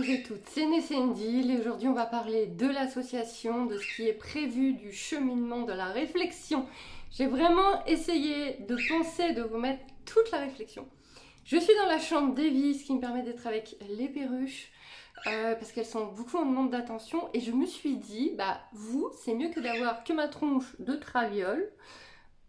tous et toutes, c'est Nesendil et aujourd'hui on va parler de l'association, de ce qui est prévu, du cheminement, de la réflexion. J'ai vraiment essayé de penser, de vous mettre toute la réflexion. Je suis dans la chambre d'Evie, ce qui me permet d'être avec les perruches, parce qu'elles sont beaucoup en demande d'attention et je me suis dit, bah vous, c'est mieux que d'avoir que ma tronche de traviole,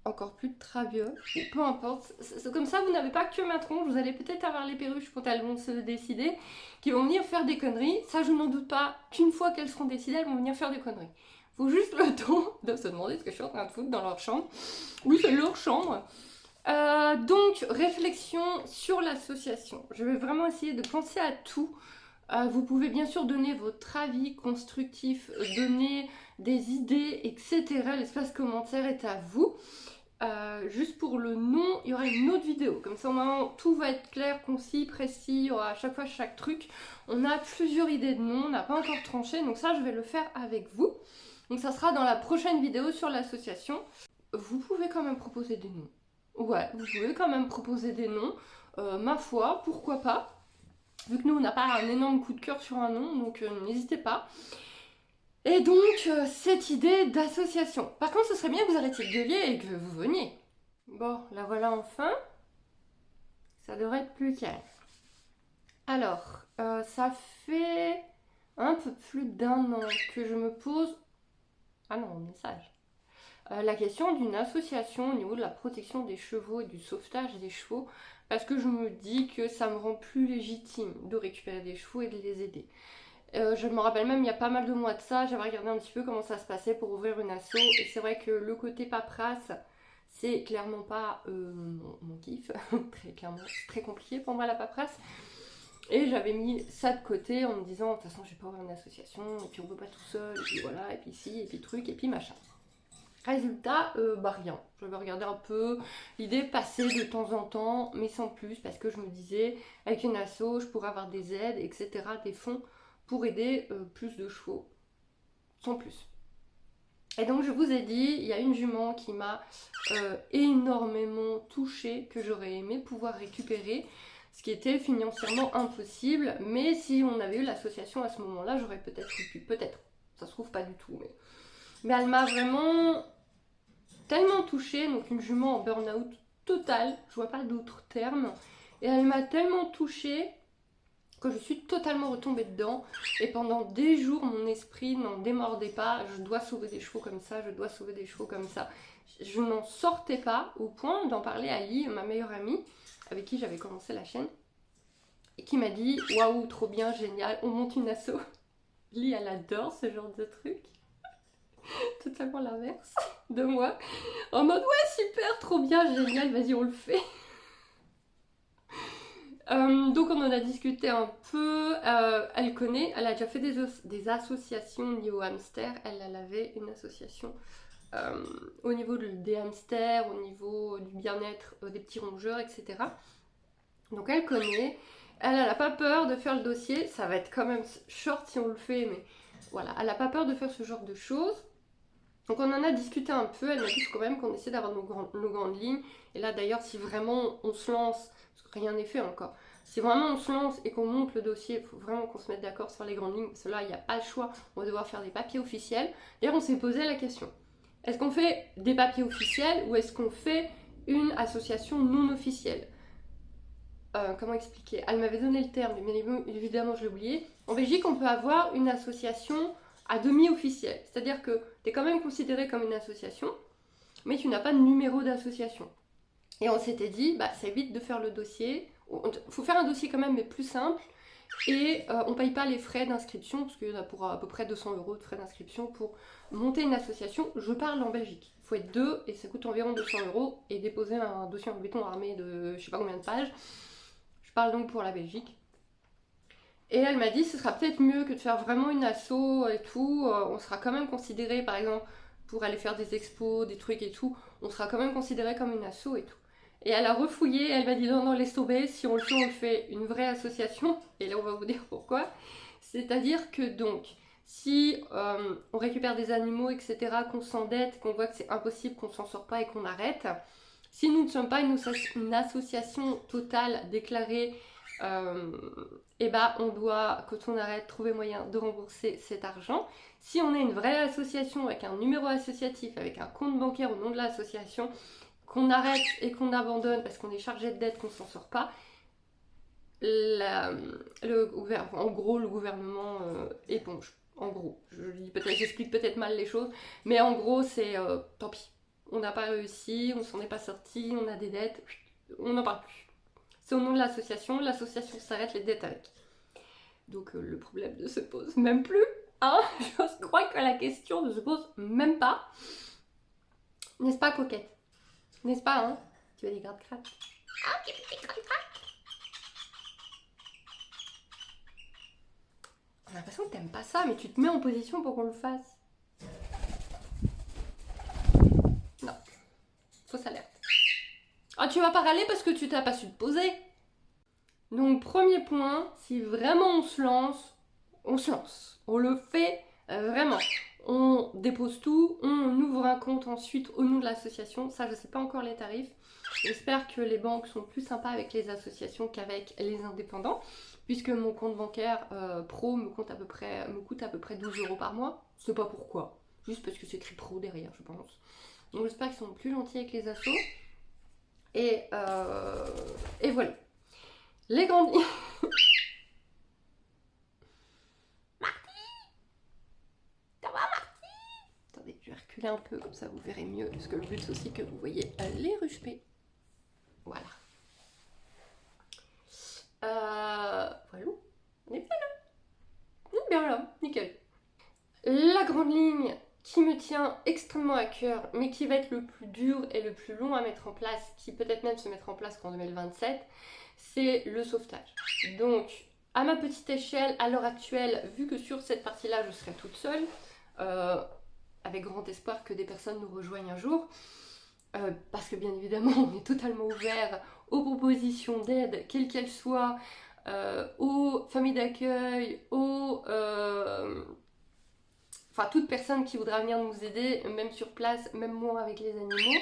encore plus de traviole, ou peu importe. C'est comme ça, vous n'avez pas que ma tronche, vous allez peut-être avoir les perruches quand elles vont se décider, qui vont venir faire des conneries. Ça, je n'en doute pas qu'une fois qu'elles seront décidées, elles vont venir faire des conneries. Faut juste le temps de se demander ce que je suis en train de foutre dans leur chambre. Oui, c'est leur chambre. Donc, réflexion sur l'association. Je vais vraiment essayer de penser à tout. Vous pouvez bien sûr donner votre avis constructif, donner des idées, etc. L'espace commentaire est à vous. Juste pour le nom, il y aura une autre vidéo. Comme ça, au moment, tout va être clair, concis, précis. Il y aura à chaque fois chaque truc. On a plusieurs idées de noms, on n'a pas encore tranché. Donc ça, je vais le faire avec vous. Donc ça sera dans la prochaine vidéo sur l'association. Vous pouvez quand même proposer des noms. Ouais, vous pouvez quand même proposer des noms. Ma foi, pourquoi pas. Vu que nous, on n'a pas un énorme coup de cœur sur un nom, donc n'hésitez pas. Et donc, cette idée d'association. Par contre, ce serait bien que vous arrêtiez de gueuler et que vous veniez. Bon, la voilà enfin. Ça devrait être plus calme. Alors, ça fait un peu plus d'un an que je me pose... Ah non, message. La question d'une association au niveau de la protection des chevaux et du sauvetage des chevaux, parce que je me dis que ça me rend plus légitime de récupérer des chevaux et de les aider. Je me rappelle même il y a pas mal de mois de ça, j'avais regardé un petit peu comment ça se passait pour ouvrir une asso et c'est vrai que le côté paperasse c'est clairement pas mon kiff, très clairement c'est très compliqué pour moi la paperasse et j'avais mis ça de côté en me disant de toute façon je vais pas ouvrir une association et puis on peut pas tout seul et puis voilà et puis ci et puis truc et puis machin. Résultat, bah rien. Je vais regarder un peu l'idée passer de temps en temps, mais sans plus, parce que je me disais, avec une asso, je pourrais avoir des aides, etc., des fonds pour aider plus de chevaux, sans plus. Et donc je vous ai dit, il y a une jument qui m'a énormément touchée, que j'aurais aimé pouvoir récupérer, ce qui était financièrement impossible, mais si on avait eu l'association à ce moment-là, j'aurais peut-être pu, peut-être, ça se trouve pas du tout, mais elle m'a vraiment tellement touchée, donc une jument en burn-out total, je vois pas d'autres termes, et elle m'a tellement touchée que je suis totalement retombée dedans, et pendant des jours mon esprit n'en démordait pas, je dois sauver des chevaux comme ça, je dois sauver des chevaux comme ça. Je n'en sortais pas au point d'en parler à Lee, ma meilleure amie, avec qui j'avais commencé la chaîne, et qui m'a dit « Waouh, trop bien, génial, on monte une asso ». Lee, elle adore ce genre de truc. Totalement l'inverse de moi. En mode ouais super, trop bien, génial, vas-y on le fait. Donc on en a discuté un peu, elle connaît, elle a déjà fait des associations niveau hamster, elle avait une association au niveau des hamsters, au niveau du bien-être des petits rongeurs, etc. Donc elle connaît, elle n'a pas peur de faire le dossier, ça va être quand même short si on le fait, mais voilà, elle n'a pas peur de faire ce genre de choses. Donc on en a discuté un peu, elle m'a dit quand même qu'on essaie d'avoir nos grandes lignes. Et là d'ailleurs si vraiment on se lance, parce que rien n'est fait encore, si vraiment on se lance et qu'on monte le dossier, il faut vraiment qu'on se mette d'accord sur les grandes lignes, parce que là il n'y a pas le choix, on va devoir faire des papiers officiels. D'ailleurs on s'est posé la question, est-ce qu'on fait des papiers officiels ou est-ce qu'on fait une association non officielle? Comment expliquer? Elle m'avait donné le terme, mais évidemment je l'ai oublié. En Belgique on peut avoir une association à demi-officiel, c'est-à-dire que tu es quand même considéré comme une association, mais tu n'as pas de numéro d'association. Et on s'était dit, bah ça évite de faire le dossier, il faut faire un dossier quand même, mais plus simple, et on ne paye pas les frais d'inscription, parce qu'il y en a pour à peu près 200 € de frais d'inscription pour monter une association. Je parle en Belgique, il faut être deux, et ça coûte environ 200 €, et déposer un dossier en béton armé de je sais pas combien de pages. Je parle donc pour la Belgique. Et elle m'a dit ce sera peut-être mieux que de faire vraiment une asso et tout, on sera quand même considéré par exemple pour aller faire des expos, des trucs et tout, on sera quand même considéré comme une asso et tout. Et elle a refouillé, elle m'a dit non laisse tomber, si on le fait une vraie association, et là on va vous dire pourquoi. C'est-à-dire que donc si on récupère des animaux etc, qu'on s'endette, qu'on voit que c'est impossible, qu'on s'en sort pas et qu'on arrête, si nous ne sommes pas une association totale déclarée et bah on doit, quand on arrête, trouver moyen de rembourser cet argent. Si on est une vraie association avec un numéro associatif, avec un compte bancaire au nom de l'association, qu'on arrête et qu'on abandonne parce qu'on est chargé de dette, qu'on s'en sort pas, en gros le gouvernement éponge. En gros, j'explique peut-être mal les choses, mais en gros c'est tant pis. On n'a pas réussi, on s'en est pas sorti, on a des dettes, on n'en parle plus. C'est au nom de l'association s'arrête, les dettes avec. Donc le problème ne se pose même plus, hein. Je crois que la question ne se pose même pas. N'est-ce pas, coquette? N'est-ce pas, hein? Tu as des grattes craques. Ah, ok, des grattes craques. J'ai l'impression que t'aimes pas ça, mais tu te mets en position pour qu'on le fasse. Non. Fausse alerte. Ah, tu vas pas râler parce que tu t'as pas su te poser. Donc, premier point, si vraiment on se lance, on se lance. On le fait vraiment. On dépose tout, on ouvre un compte ensuite au nom de l'association. Ça, je sais pas encore les tarifs. J'espère que les banques sont plus sympas avec les associations qu'avec les indépendants, puisque mon compte bancaire pro me coûte à peu près 12 € par mois. Je sais pas pourquoi, juste parce que c'est écrit pro derrière, je pense. Donc j'espère qu'ils sont plus gentils avec les assos. Et voilà. Les grandes... Marty! Ça va, Marty? Attendez, je vais reculer un peu, comme ça vous verrez mieux, parce que le but c'est aussi que vous voyez les ruches-pées. Voilà. Voilà. On est bien là. On est bien là, nickel. La grande ligne qui me tient extrêmement à cœur, mais qui va être le plus dur et le plus long à mettre en place, qui peut-être même se mettra en place qu'en 2027, c'est le sauvetage. Donc, à ma petite échelle, à l'heure actuelle, vu que sur cette partie-là, je serai toute seule, avec grand espoir que des personnes nous rejoignent un jour, parce que bien évidemment, on est totalement ouvert aux propositions d'aide, quelles qu'elles soient, aux familles d'accueil, enfin toute personne qui voudra venir nous aider, même sur place, même moi avec les animaux.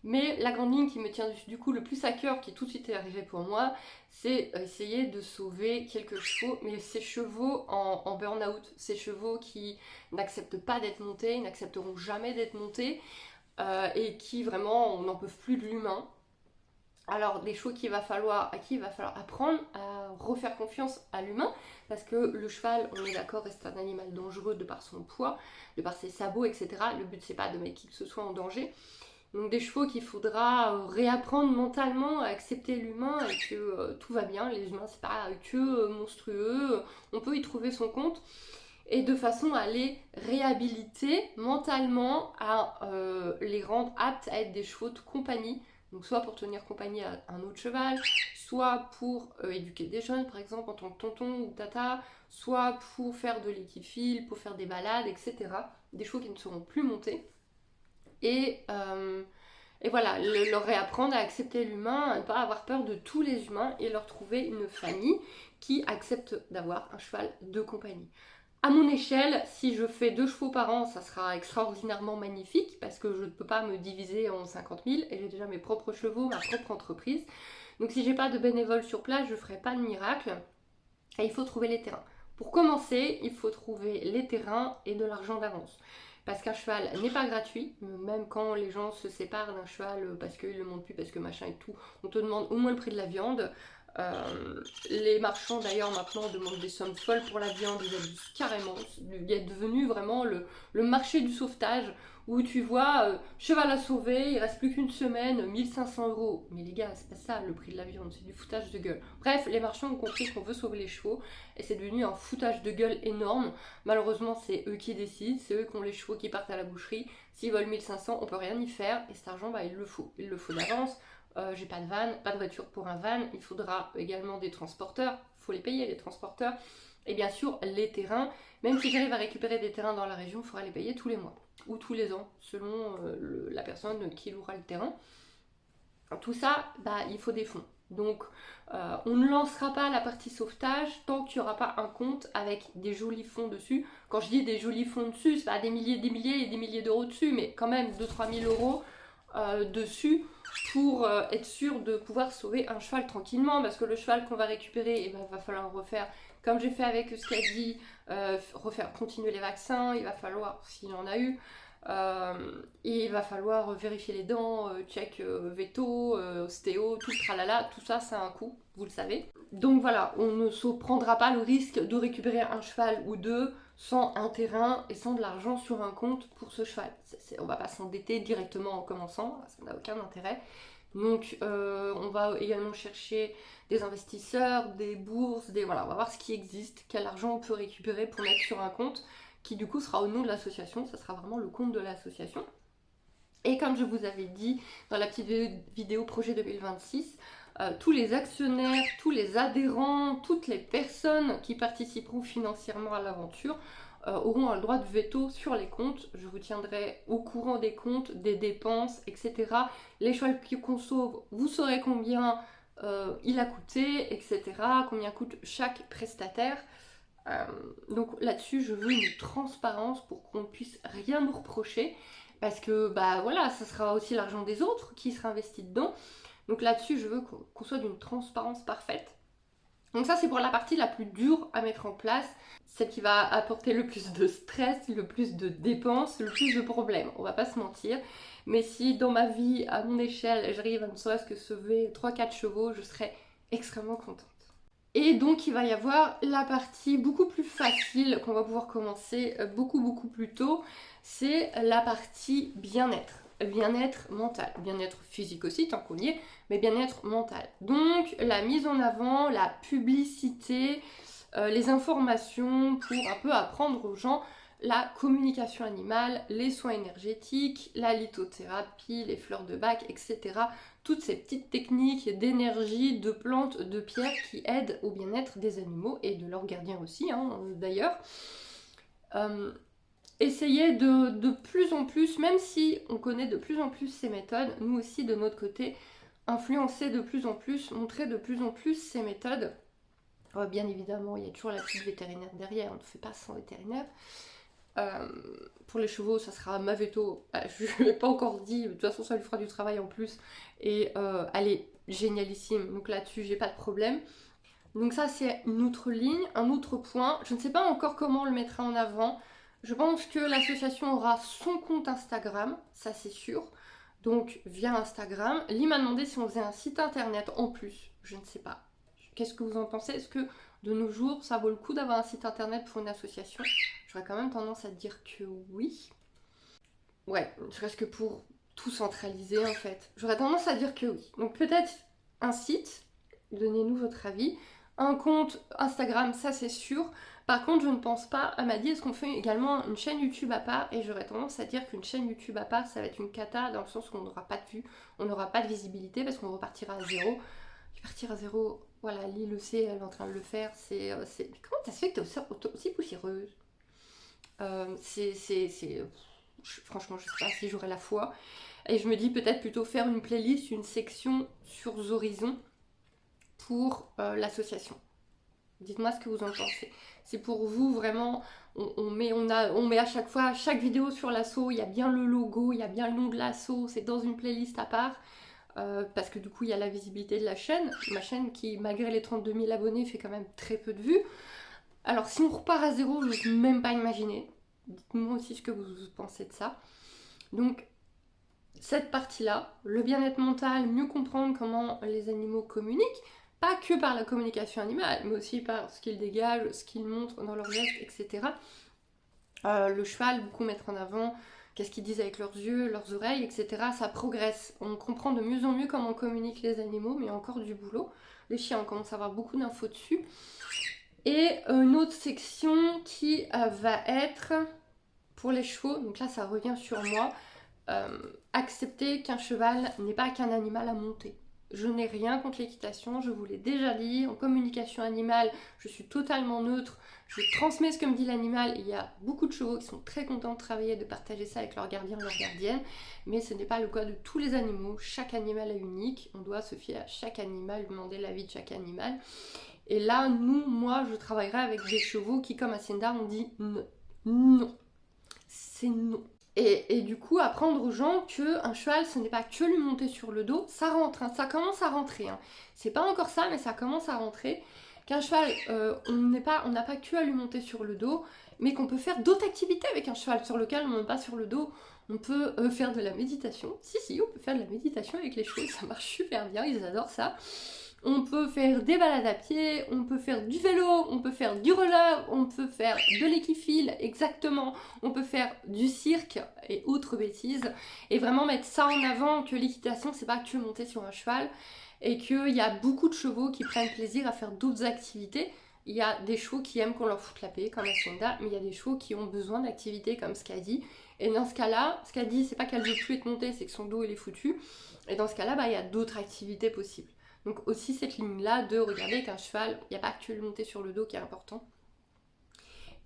Mais la grande ligne qui me tient du coup le plus à cœur, qui tout de suite est arrivée pour moi, c'est essayer de sauver quelques chevaux, mais ces chevaux en burn-out, ces chevaux qui n'acceptent pas d'être montés, n'accepteront jamais d'être montés, et qui vraiment, on n'en peut plus de l'humain. Alors des chevaux à qui il va falloir apprendre à refaire confiance à l'humain, parce que le cheval, on est d'accord, reste un animal dangereux de par son poids, de par ses sabots, etc. Le but c'est pas de mettre qui que ce soit en danger. Donc des chevaux qu'il faudra réapprendre mentalement à accepter l'humain et que tout va bien, les humains c'est pas que monstrueux, on peut y trouver son compte. Et de façon à les réhabiliter mentalement, à les rendre aptes à être des chevaux de compagnie. Donc soit pour tenir compagnie à un autre cheval, soit pour éduquer des jeunes par exemple en tant que tonton ou tata, soit pour faire de l'équifile, pour faire des balades, etc. Des chevaux qui ne seront plus montés. Et voilà, leur réapprendre à accepter l'humain, à ne pas avoir peur de tous les humains et leur trouver une famille qui accepte d'avoir un cheval de compagnie. À mon échelle, si je fais 2 chevaux par an, ça sera extraordinairement magnifique parce que je ne peux pas me diviser en 50 000 et j'ai déjà mes propres chevaux, ma propre entreprise. Donc si j'ai pas de bénévoles sur place, je ne ferai pas de miracle. Et il faut trouver les terrains. Pour commencer, il faut trouver les terrains et de l'argent d'avance. Parce qu'un cheval n'est pas gratuit, même quand les gens se séparent d'un cheval parce qu'ils ne le montent plus, parce que machin et tout, on te demande au moins le prix de la viande. Les marchands d'ailleurs maintenant demandent des sommes folles pour la viande, ils abusent carrément. Il est devenu vraiment le marché du sauvetage où tu vois cheval à sauver, il reste plus qu'une semaine, 1500 €. Mais les gars, c'est pas ça le prix de la viande, c'est du foutage de gueule. Bref, les marchands ont compris qu'on veut sauver les chevaux et c'est devenu un foutage de gueule énorme. Malheureusement, c'est eux qui décident, c'est eux qui ont les chevaux qui partent à la boucherie. S'ils veulent 1500, on peut rien y faire et cet argent, bah, il le faut d'avance. J'ai pas de van, pas de voiture pour un van, il faudra également des transporteurs, il faut les payer les transporteurs, et bien sûr les terrains, même si j'arrive à récupérer des terrains dans la région, il faudra les payer tous les mois, ou tous les ans, selon la personne qui louera le terrain. Tout ça, bah, il faut des fonds. Donc on ne lancera pas la partie sauvetage tant qu'il n'y aura pas un compte avec des jolis fonds dessus. Quand je dis des jolis fonds dessus, c'est pas des milliers et des milliers d'euros dessus, mais quand même 2-3 000 €. dessus pour être sûr de pouvoir sauver un cheval tranquillement, parce que le cheval qu'on va récupérer, il va falloir refaire, comme j'ai fait avec ce qu'a dit, refaire continuer les vaccins, il va falloir, s'il y en a eu, et il va falloir vérifier les dents, check veto, ostéo, tout le tralala, tout ça, ça a un coût, vous le savez. Donc voilà, on ne se prendra pas le risque de récupérer un cheval ou deux sans un terrain et sans de l'argent sur un compte pour ce cheval. On va pas s'endetter directement en commençant, ça n'a aucun intérêt. Donc on va également chercher des investisseurs, des bourses, voilà, on va voir ce qui existe, quel argent on peut récupérer pour mettre sur un compte qui du coup sera au nom de l'association, ça sera vraiment le compte de l'association. Et comme je vous avais dit dans la petite vidéo projet 2026, tous les actionnaires, tous les adhérents, toutes les personnes qui participeront financièrement à l'aventure auront un droit de veto sur les comptes. Je vous tiendrai au courant des comptes, des dépenses, etc. Les chevaux qu'on sauve, vous saurez combien il a coûté, etc. Combien coûte chaque prestataire. Donc là-dessus, je veux une transparence pour qu'on ne puisse rien nous reprocher. Parce que, bah voilà, ça sera aussi l'argent des autres qui sera investi dedans. Donc là-dessus, je veux qu'on soit d'une transparence parfaite. Donc ça, c'est pour la partie la plus dure à mettre en place, celle qui va apporter le plus de stress, le plus de dépenses, le plus de problèmes. On va pas se mentir. Mais si dans ma vie, à mon échelle, j'arrive à ne serait-ce que sauver 3-4 chevaux, je serais extrêmement contente. Et donc il va y avoir la partie beaucoup plus facile qu'on va pouvoir commencer beaucoup plus tôt, c'est la partie bien-être. Bien-être mental, bien-être physique aussi tant qu'on y est, mais bien-être mental. Donc la mise en avant, la publicité, les informations pour un peu apprendre aux gens la communication animale, les soins énergétiques, la lithothérapie, les fleurs de bac, etc. Toutes ces petites techniques d'énergie, de plantes, de pierres qui aident au bien-être des animaux et de leurs gardiens aussi, hein, d'ailleurs. Essayez de plus en plus, même si on connaît de plus en plus ces méthodes, nous aussi de notre côté, influencer de plus en plus, montrer de plus en plus ces méthodes. Bien évidemment, il y a toujours la petite vétérinaire derrière, on ne fait pas sans vétérinaire. Pour les chevaux, ça sera ma veto. Je ne l'ai pas encore dit, de toute façon, ça lui fera du travail en plus. Et elle est génialissime, donc là-dessus, j'ai pas de problème. Donc, ça, c'est une autre ligne, un autre point. Je ne sais pas encore comment on le mettra en avant. Je pense que l'association aura son compte Instagram, ça c'est sûr. Donc, via Instagram. Lee m'a demandé si on faisait un site internet en plus. Je ne sais pas. Qu'est-ce que vous en pensez? Est-ce que de nos jours, ça vaut le coup d'avoir un site internet pour une association? J'aurais quand même tendance à dire que oui. Ouais, ne serait-ce que pour tout centraliser en fait. J'aurais tendance à dire que oui. Donc peut-être un site, donnez-nous votre avis. Un compte Instagram, ça c'est sûr. Par contre, je ne pense pas, elle m'a dit, est-ce qu'on fait également une chaîne YouTube à part? Et j'aurais tendance à dire qu'une chaîne YouTube à part, ça va être une cata dans le sens où on n'aura pas de vues, on n'aura pas de visibilité parce qu'on repartira à zéro. Partir à zéro, voilà, Lee le sait, elle est en train de le faire. Comment ça se fait que t'es aussi poussiéreuse? Franchement, je sais pas si j'aurai la foi. Et je me dis peut-être plutôt faire une playlist, une section sur Horizon pour l'association. Dites-moi ce que vous en pensez. C'est pour vous vraiment, on met à chaque fois, chaque vidéo sur l'asso, il y a bien le logo, il y a bien le nom de l'asso, c'est dans une playlist à part. Parce que du coup il y a la visibilité de la chaîne, ma chaîne qui malgré les 32 000 abonnés fait quand même très peu de vues. Alors si on repart à zéro, je n'ose même pas imaginer. Dites-moi aussi ce que vous pensez de ça. Donc cette partie-là, le bien-être mental, mieux comprendre comment les animaux communiquent, pas que par la communication animale, mais aussi par ce qu'ils dégagent, ce qu'ils montrent dans leurs gestes, etc. Le cheval, beaucoup mettre en avant qu'est-ce qu'ils disent avec leurs yeux, leurs oreilles, etc. Ça progresse. On comprend de mieux en mieux comment communiquent les animaux, mais il y a encore du boulot. Les chiens, on commence à avoir beaucoup d'infos dessus. Et une autre section qui va être pour les chevaux, donc là ça revient sur moi, accepter qu'un cheval n'est pas qu'un animal à monter. Je n'ai rien contre l'équitation, je vous l'ai déjà dit, en communication animale, je suis totalement neutre, je transmets ce que me dit l'animal, il y a beaucoup de chevaux qui sont très contents de travailler, de partager ça avec leur gardien, leur gardienne, mais ce n'est pas le cas de tous les animaux, chaque animal est unique, on doit se fier à chaque animal, demander l'avis de chaque animal. Et là, moi, je travaillerai avec des chevaux qui, comme à Sienda, on dit non. Non. C'est non. Et du coup, apprendre aux gens qu'un cheval, ce n'est pas que lui monter sur le dos, ça rentre, hein, ça commence à rentrer. Hein. C'est pas encore ça, mais ça commence à rentrer. Qu'un cheval, on n'a pas que à lui monter sur le dos, mais qu'on peut faire d'autres activités avec un cheval sur lequel on ne monte pas sur le dos. On peut faire de la méditation. Si, on peut faire de la méditation avec les chevaux, ça marche super bien, ils adorent ça. On peut faire des balades à pied, on peut faire du vélo, on peut faire du roller, on peut faire de l'équifile, exactement. On peut faire du cirque et autres bêtises. Et vraiment mettre ça en avant, que l'équitation, c'est pas que monter sur un cheval. Et qu'il y a beaucoup de chevaux qui prennent plaisir à faire d'autres activités. Il y a des chevaux qui aiment qu'on leur foute la paix, comme Hacienda, mais il y a des chevaux qui ont besoin d'activités comme Scadi. Et dans ce cas-là, Scadi, c'est pas qu'elle veut plus être montée, c'est que son dos il est foutu. Et dans ce cas-là, il y a d'autres activités possibles. Donc aussi cette ligne-là de regarder qu'un cheval, il n'y a pas que le monter sur le dos qui est important.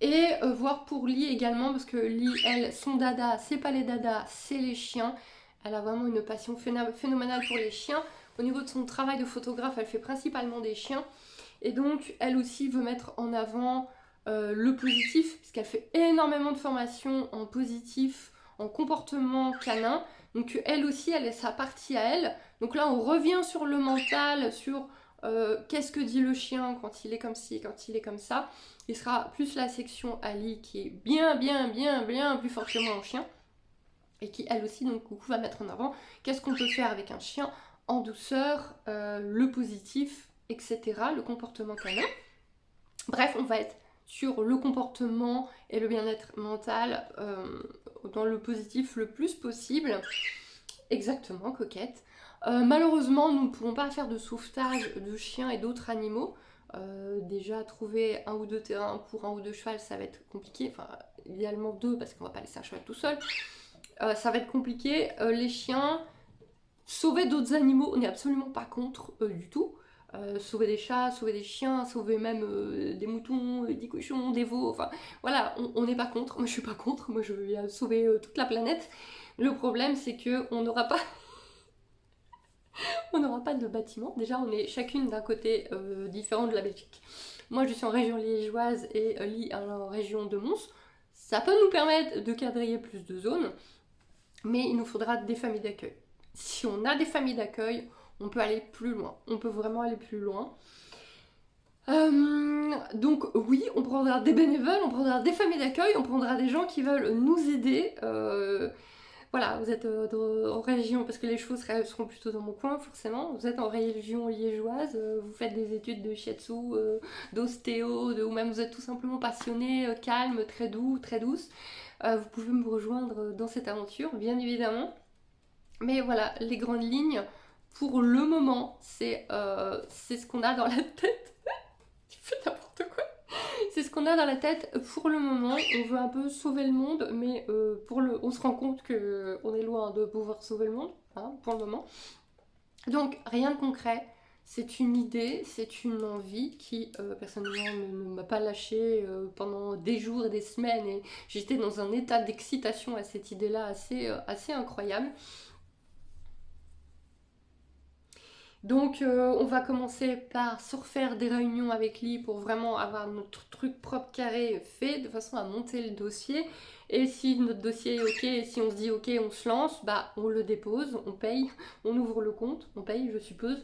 Et voir pour Lee également, parce que Lee, elle, son dada, c'est pas les dadas, c'est les chiens. Elle a vraiment une passion phénoménale pour les chiens. Au niveau de son travail de photographe, elle fait principalement des chiens. Et donc, elle aussi veut mettre en avant le positif, parce qu'elle fait énormément de formations en positif, en comportement canin. Donc elle aussi, elle est sa partie à elle. Donc là, on revient sur le mental, sur qu'est-ce que dit le chien quand il est comme ci, quand il est comme ça. Il sera plus la section Ali qui est bien plus fortement en chien. Et qui, elle aussi, donc, coucou, va mettre en avant qu'est-ce qu'on peut faire avec un chien en douceur, le positif, etc., le comportement canin. Bref, on va être sur le comportement et le bien-être mental dans le positif le plus possible. Exactement, coquette. Malheureusement, nous ne pourrons pas faire de sauvetage de chiens et d'autres animaux. Déjà, trouver un ou deux terrains pour un ou deux chevaux, ça va être compliqué. Enfin, idéalement deux, parce qu'on va pas laisser un cheval tout seul. Ça va être compliqué. Les chiens, sauver d'autres animaux, on n'est absolument pas contre du tout. Sauver des chats, sauver des chiens, sauver même des moutons, des cochons, des veaux, enfin voilà, on n'est pas contre, moi je suis pas contre, moi je veux bien sauver toute la planète. Le problème c'est que on n'aura pas on n'aura pas de bâtiment. Déjà on est chacune d'un côté différent de la Belgique. Moi je suis en région liégeoise et Lee en région de Mons. Ça peut nous permettre de quadriller plus de zones, mais il nous faudra des familles d'accueil. Si on a des familles d'accueil, on peut aller plus loin. On peut vraiment aller plus loin. Donc oui, on prendra des bénévoles, on prendra des familles d'accueil, on prendra des gens qui veulent nous aider. Voilà, vous êtes en région, parce que les chevaux seront plutôt dans mon coin forcément, vous êtes en région liégeoise, vous faites des études de shiatsu, d'ostéo, ou même vous êtes tout simplement passionné, calme, très doux, très douce, vous pouvez me rejoindre dans cette aventure, bien évidemment. Mais voilà, les grandes lignes, pour le moment, c'est ce qu'on a dans la tête. Tu fais n'importe quoi. C'est ce qu'on a dans la tête pour le moment. On veut un peu sauver le monde, mais on se rend compte qu'on est loin de pouvoir sauver le monde, hein, pour le moment. Donc, rien de concret. C'est une idée, c'est une envie qui, personnellement, ne m'a pas lâchée pendant des jours et des semaines. Et j'étais dans un état d'excitation à cette idée-là assez incroyable. Donc on va commencer par se refaire des réunions avec Lee pour vraiment avoir notre truc propre carré fait de façon à monter le dossier. Et si notre dossier est ok, et si on se dit ok, on se lance, bah on le dépose, on paye, on ouvre le compte, on paye je suppose.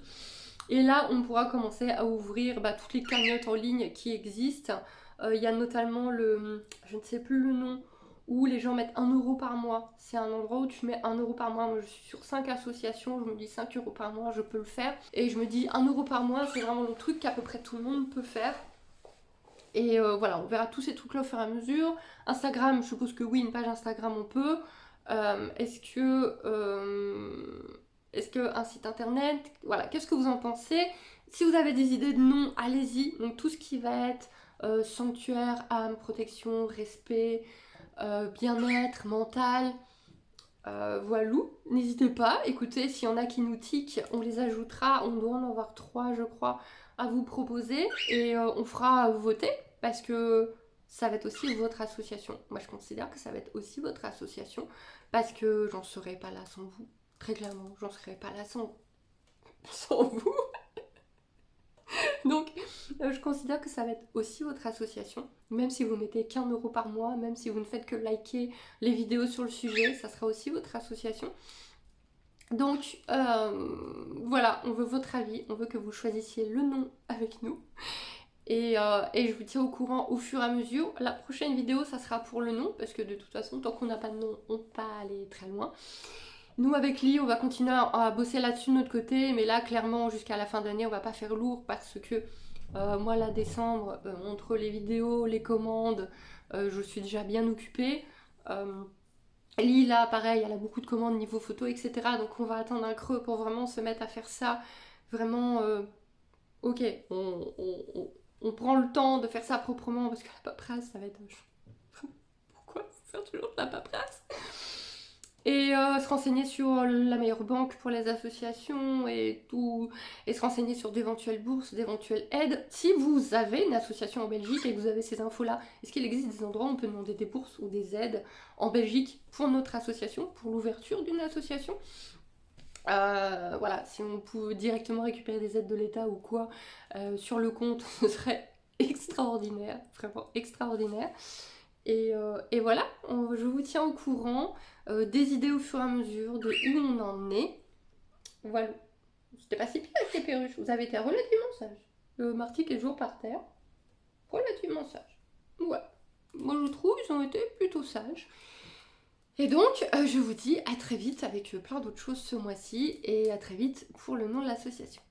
Et là on pourra commencer à ouvrir toutes les cagnottes en ligne qui existent. Il y a notamment je ne sais plus le nom, où les gens mettent 1 € par mois. C'est un endroit où tu mets 1 € par mois. Moi, je suis sur 5 associations, je me dis 5 € par mois, je peux le faire. Et je me dis 1 € par mois, c'est vraiment le truc qu'à peu près tout le monde peut faire. Et voilà, on verra tous ces trucs-là au fur et à mesure. Instagram, je suppose que oui, une page Instagram, on peut. Est-ce que un site internet, voilà, qu'est-ce que vous en pensez? Si vous avez des idées de noms, allez-y. Donc tout ce qui va être sanctuaire, âme, protection, respect, bien-être mental, voilà, n'hésitez pas, écoutez, s'il y en a qui nous tiquent, on les ajoutera, on doit en avoir 3 je crois à vous proposer et on fera voter parce que ça va être aussi votre association. Moi je considère que ça va être aussi votre association parce que j'en serais pas là sans vous, très clairement, j'en serais pas là sans vous. Donc Je considère que ça va être aussi votre association, même si vous mettez qu'1 € par mois, même si vous ne faites que liker les vidéos sur le sujet, ça sera aussi votre association. Donc voilà, on veut votre avis, on veut que vous choisissiez le nom avec nous. Et je vous tiens au courant au fur et à mesure. La prochaine vidéo, ça sera pour le nom, parce que de toute façon, tant qu'on n'a pas de nom, on ne peut pas aller très loin. Nous, avec Lee, on va continuer à bosser là-dessus de notre côté, mais là, clairement, jusqu'à la fin d'année, on va pas faire lourd, parce que moi, là, décembre, entre les vidéos, les commandes, je suis déjà bien occupée. Lee, là, pareil, elle a beaucoup de commandes niveau photo, etc. Donc on va attendre un creux pour vraiment se mettre à faire ça. Vraiment, ok, on prend le temps de faire ça proprement, parce que la paperasse, ça va être... Pourquoi faire toujours de la paperasse? Et se renseigner sur la meilleure banque pour les associations et tout, et se renseigner sur d'éventuelles bourses, d'éventuelles aides. Si vous avez une association en Belgique et que vous avez ces infos-là, est-ce qu'il existe des endroits où on peut demander des bourses ou des aides en Belgique pour notre association, pour l'ouverture d'une association? Voilà, si on pouvait directement récupérer des aides de l'État ou quoi sur le compte, ce serait extraordinaire, vraiment extraordinaire. Et voilà, je vous tiens au courant des idées au fur et à mesure, de où on en est. Voilà. C'était pas si pire avec les perruches, vous avez été relativement sage. Le Martic est toujours par terre, relativement sage. Ouais, moi je trouve ils ont été plutôt sages. Et donc, je vous dis à très vite avec plein d'autres choses ce mois-ci, et à très vite pour le nom de l'association.